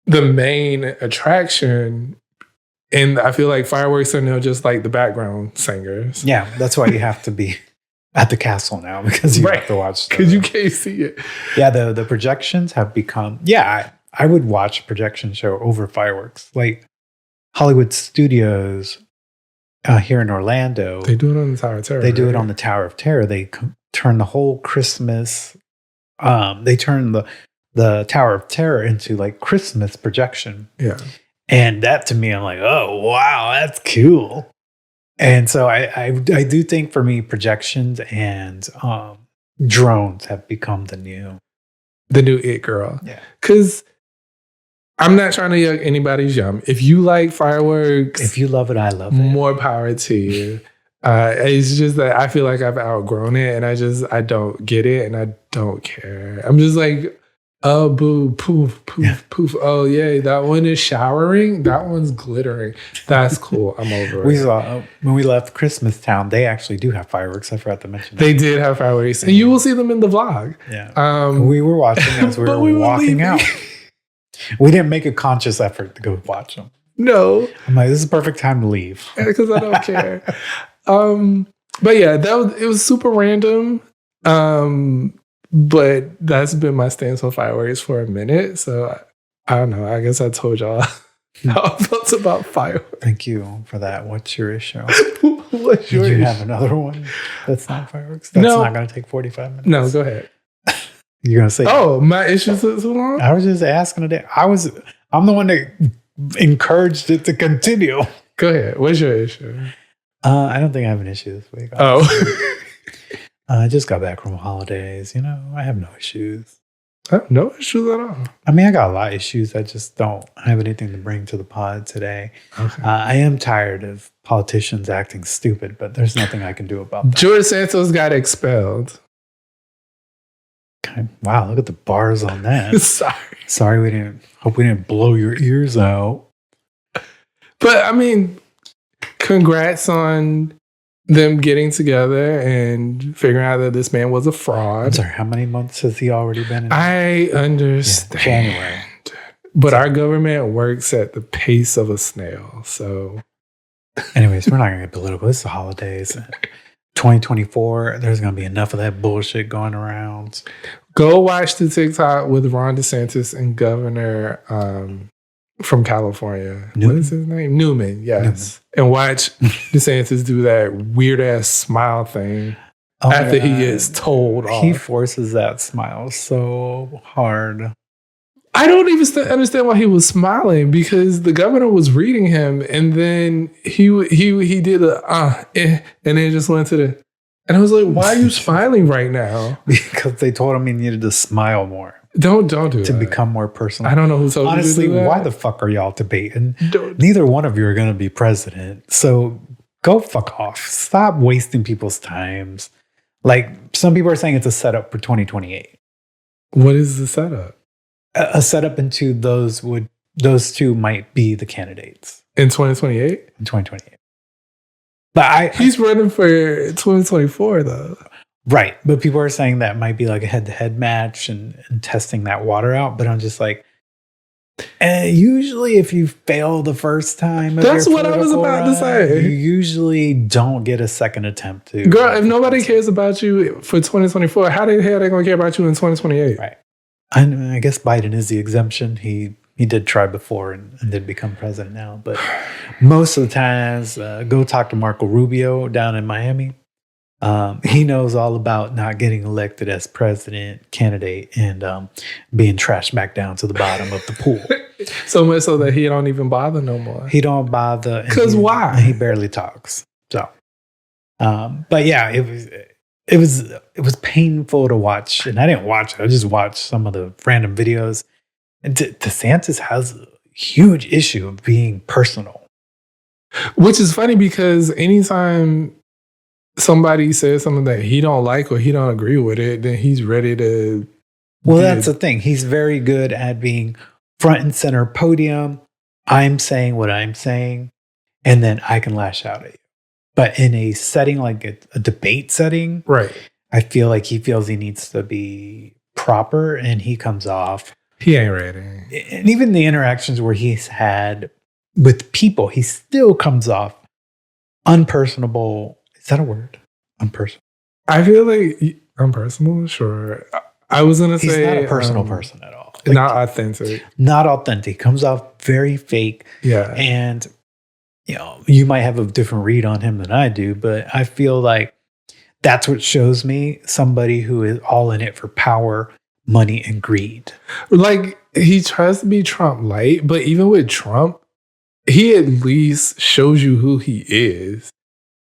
the main attraction. And I feel like fireworks are now just like the background singers. Yeah, that's why you have to be at the castle now because you have to watch. Because you can't see it. Yeah, the projections have become. Yeah, I would watch a projection show over fireworks. Like Hollywood Studios here in Orlando, They do it on the Tower of Terror. they do it right? on the Tower of Terror. They turn the whole Christmas. They turn the Tower of Terror into like Christmas projection. Yeah. And that to me, I'm like, oh wow, that's cool. And so I do think for me, projections and drones have become the new it girl. Yeah. Because I'm not trying to yuck anybody's yum. If you like fireworks, If you love it, I love it. more power to you. It's just that I feel like I've outgrown it, and I don't get it, and I don't care. I'm just like, oh, boo, poof, poof, Yeah. poof. Oh, yay, that one is showering. That one's glittering. That's cool. I'm over We it. saw when we left Christmas Town, they actually do have fireworks. I forgot to mention that. They did have fireworks, and you will see them in the vlog. Yeah. We were watching as we but were we were walking leaving. out. We didn't make a conscious effort to go watch them. No, I'm like, this is the perfect time to leave. because I don't care. But yeah, it was super random. But that's been my stance on fireworks for a minute. So I don't know. I guess I told y'all how I felt about fireworks. Thank you for that. What's your issue? What's Did your you issue? have another one that's not fireworks? That's No. not going to take 45 minutes. No, go ahead. You're going to say, Oh, my issue took so long? I was just asking today. I'm the one that encouraged it to continue. Go ahead. What's your issue? I don't think I have an issue this week. Oh. I just got back from holidays. You know, I have no issues. No issues at all. I mean, I got a lot of issues. I just don't have anything to bring to the pod today. Okay. I am tired of politicians acting stupid, but there's nothing I can do about that. George Santos got expelled. Okay. Wow, look at the bars on that. Sorry. Sorry, hope we didn't blow your ears out. But I mean, congrats on them getting together and figuring out that this man was a I'm fraud. sorry, how many months has he already been in? I understand. January. But our government works at the pace of a snail. So Anyways, we're not going to get political. It's the holidays. 2024, there's going to be enough of that bullshit going around. go watch the TikTok with Ron DeSantis and Governor from California. Newman? What is his name? Newman, yes. And watch DeSantis do that weird ass smile thing after he gets told off. He forces that smile so hard. I don't even understand why he was smiling, because the governor was reading him, and then he did and then just went to the, and I was like, why are you smiling right now? Because they told him he needed to smile more Don't do to that. become more personal. I don't know who told Honestly, you to do that. why the fuck are y'all debating? Don't- Neither one of you are going to be president. So go fuck off. Stop wasting people's times. Like, some people are saying it's a setup for 2028. What is the setup? A setup into those two might be the candidates In 2028? in 2028. But He's running for 2024 though. right. But people are saying that might be like a head-to-head match and testing that water out. But I'm just like, usually if you fail the first time, of That's your what I was political about to say. You usually don't get a second attempt to. Girl, if nobody cares about you for 2024, how the hell are they going to care about you in 2028? Right. I guess Biden is the exemption. He did try before and did become president now. But most of the times, go talk to Marco Rubio down in Miami. He knows all about not getting elected as president candidate and being trashed back down to the bottom of the pool. So much so that he don't even bother no more. He don't bother. Because why? He barely talks. So, but yeah, it was painful to watch, and I didn't watch it. I just watched some of the random videos. And DeSantis has a huge issue of being personal, which is funny because anytime somebody says something that he don't like or he don't agree with it, then he's ready to. Well, that's the thing. He's very good at being front and center podium. I'm saying what I'm saying, and then I can lash out at you. But in a setting like a debate setting, right? I feel like he feels he needs to be proper, and he comes off. He ain't ready. And even the interactions where he's had with people, he still comes off unpersonable. Is that a word? Unpersonal. I feel like unpersonal. Sure. I was gonna say he's not a personal person at all. Like, not authentic. Not authentic. Comes off very fake. Yeah. And you might have a different read on him than I do, but I feel like that's what shows me somebody who is all in it for power, money, and greed. Like, he tries to be Trump light, but even with Trump, he at least shows you who he is.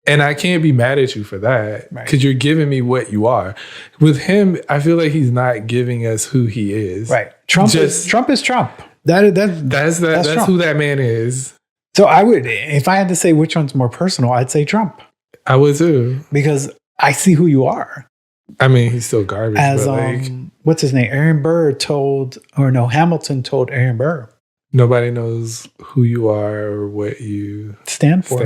And I can't be mad at you for that because you're giving me what you are. With him, I feel like he's not giving us who he is. Right. Trump is Trump. That's Trump. Who that man is. So I would, if I had to say which one's more personal, I'd say Trump. I would too. Because I see who you are. I mean, he's still garbage. As what's his name? Hamilton told Aaron Burr. Nobody knows who you are or what you stand for.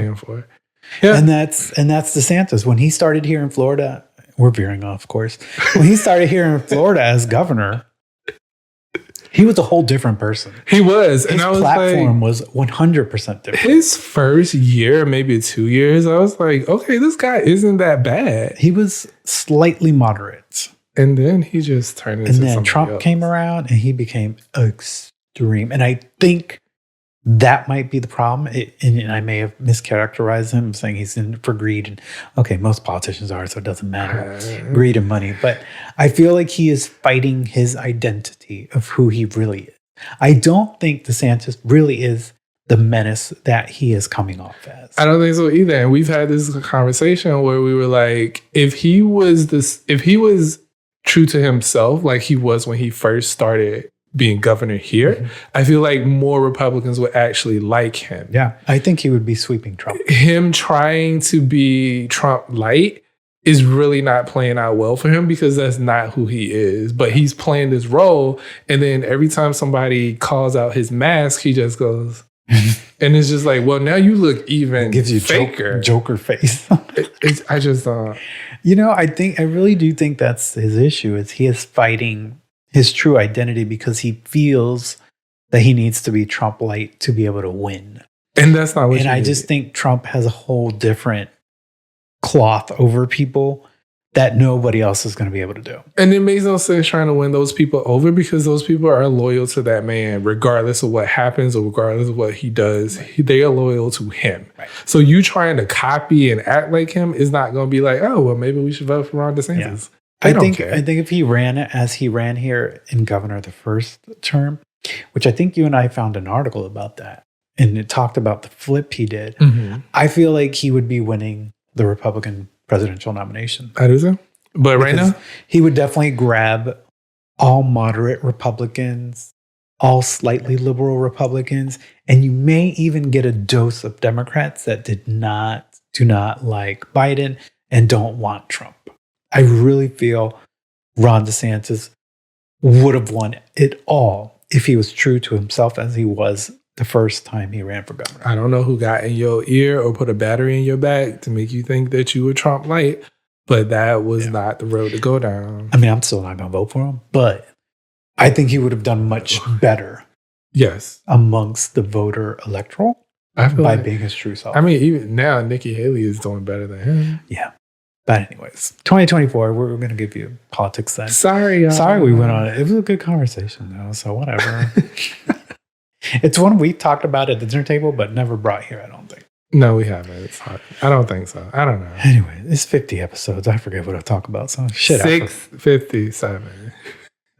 Yeah. And that's DeSantis. When he started here in Florida, we're veering off, of course. When he started here in Florida as governor, he was a whole different person. He was. His platform was 100% different. His first year, maybe 2 years, I was like, okay, this guy isn't that bad. He was slightly moderate. And then he just turned into something else. And then Trump came around and he became extreme. And I think that might be the problem. And I may have mischaracterized him, saying he's in for greed. And okay, most politicians are, so it doesn't matter. Greed and money. But I feel like he is fighting his identity of who he really is. I don't think DeSantis really is the menace that he is coming off as. I don't think so either. And we've had this conversation where we were like, if he was true to himself, like he was when he first started being governor here, I feel like more Republicans would actually like him. Yeah, I think he would be sweeping Trump. Him trying to be Trump light is really not playing out well for him because that's not who he is. But he's playing this role, and then every time somebody calls out his mask, he just goes, and it's just like, well, now you look even gives you faker. Joker face. I just don't. I really do think that's his issue. Is he is fighting his true identity because he feels that he needs to be Trump light to be able to win. And that's not what I just think Trump has a whole different cloth over people that nobody else is going to be able to do. And it makes no sense trying to win those people over because those people are loyal to that man regardless of what happens or regardless of what he does. They are loyal to him. Right. So you trying to copy and act like him is not going to be like, oh, well, maybe we should vote for Ron DeSantis. Yeah. I think if he ran as he ran here in governor the first term, which I think you and I found an article about that, and it talked about the flip he did, I feel like he would be winning the Republican presidential nomination. I do so. But right now? He would definitely grab all moderate Republicans, all slightly liberal Republicans, and you may even get a dose of Democrats that do not like Biden and don't want Trump. I really feel Ron DeSantis would have won it all if he was true to himself as he was the first time he ran for governor. I don't know who got in your ear or put a battery in your back to make you think that you were Trump light, but that was not the road to go down. I mean, I'm still not going to vote for him, but I think he would have done much better. Yes. Amongst the voter electoral by being his true self. I mean, even now, Nikki Haley is doing better than him. Yeah. But anyways, 2024, we're going to give you politics then. Sorry we went on it. It was a good conversation, though, so whatever. It's one we talked about at the dinner table, but never brought here, I don't think. No, we haven't. It's hard. I don't think so. I don't know. Anyway, it's 50 episodes. I forget what I talk about. So shit. 657.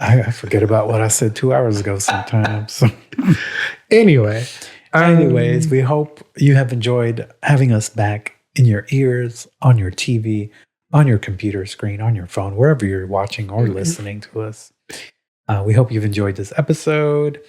I forget about what I said 2 hours ago sometimes. Anyway. Anyways, we hope you have enjoyed having us back in your ears, on your TV, on your computer screen, on your phone, wherever you're watching or listening to us. We hope you've enjoyed this episode.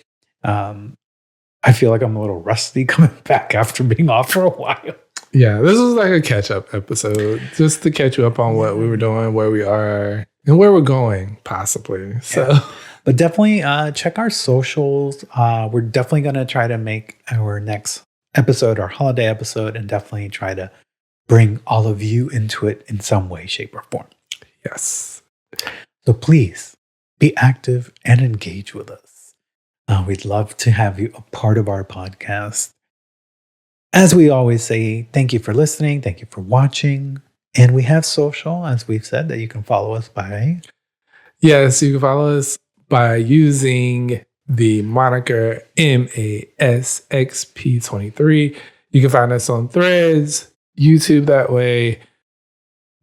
I feel like I'm a little rusty coming back after being off for a while. Yeah, this was like a catch-up episode, just to catch you up on what we were doing, where we are, and where we're going, possibly. So, yeah. But definitely check our socials. We're definitely going to try to make our next episode, our holiday episode, and definitely try to bring all of you into it in some way, shape, or form. Yes. So please be active and engage with us. We'd love to have you a part of our podcast. As we always say, thank you for listening. Thank you for watching. And we have social, as we've said, that you can follow us by. Yes, you can follow us by using the moniker MASXP23. You can find us on Threads, YouTube that way,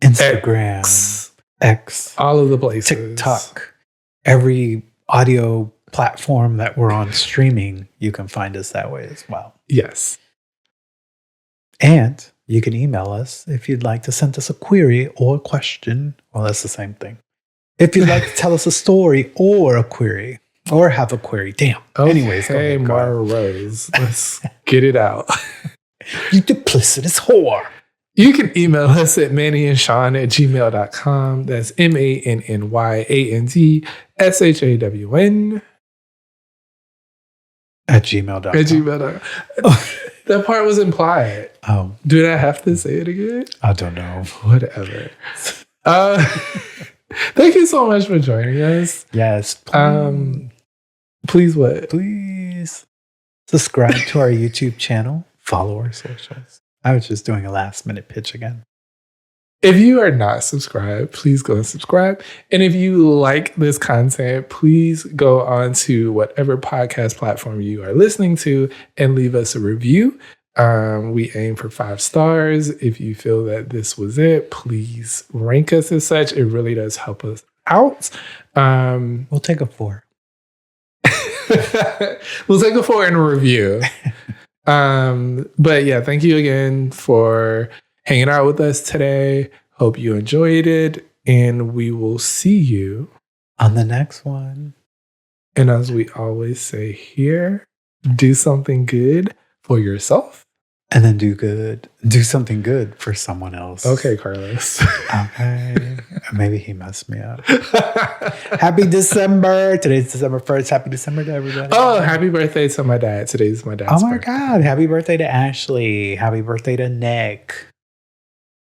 Instagram, X, all of the places. TikTok, every audio platform that we're on streaming, you can find us that way as well. Yes. And you can email us if you'd like to send us a query or a question. Well, that's the same thing. If you'd like to tell us a story or a query or have a query. Damn. Okay, anyways. Hey, Mara Rose. Let's get it out. You duplicitous whore. You can email us at mannyandsean@gmail.com. That's MANNYANDSHAWN at gmail.com. At gmail.com. That part was implied. Oh. Did I have to say it again? I don't know. Whatever. Thank you so much for joining us. Yes. Please what? Please subscribe to our YouTube channel. Follow our socials. I was just doing a last minute pitch again. If you are not subscribed, please go and subscribe. And if you like this content, please go on to whatever podcast platform you are listening to and leave us a review. We aim for 5 stars. If you feel that this was it, please rank us as such. It really does help us out. We'll take a 4. We'll take a 4 in a review. But yeah, thank you again for hanging out with us today. Hope you enjoyed it, and we will see you on the next one. And as we always say here, do something good for yourself. And then do something good for someone else. Okay, Carlos. Okay. Maybe he messed me up. Happy December. Today's December 1st. Happy December to everybody. Oh, happy birthday to my dad. Today's my dad's birthday. God. Happy birthday to Ashley. Happy birthday to Nick.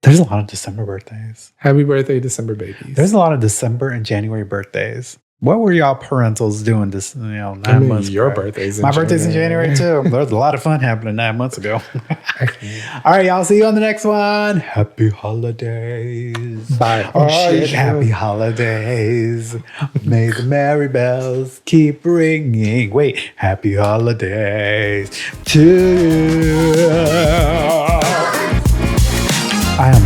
There's a lot of December birthdays. Happy birthday, December babies. There's a lot of December and January birthdays. What were y'all parentals doing this, 9 months? Your birthday's in My birthday's in January too. There was a lot of fun happening 9 months ago. All right, y'all. See you on the next one. Happy holidays. Bye. Oh, shit. Happy holidays. May the merry bells keep ringing. Wait. Happy holidays to you. I am